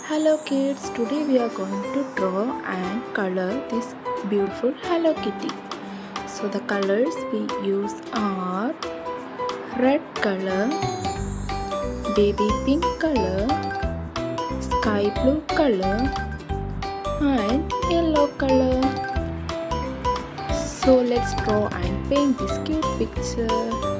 Hello kids, today we are going to draw and color this beautiful Hello Kitty. So the colors we use are red color, baby pink color, sky blue color and yellow color. So let's draw and paint this cute picture.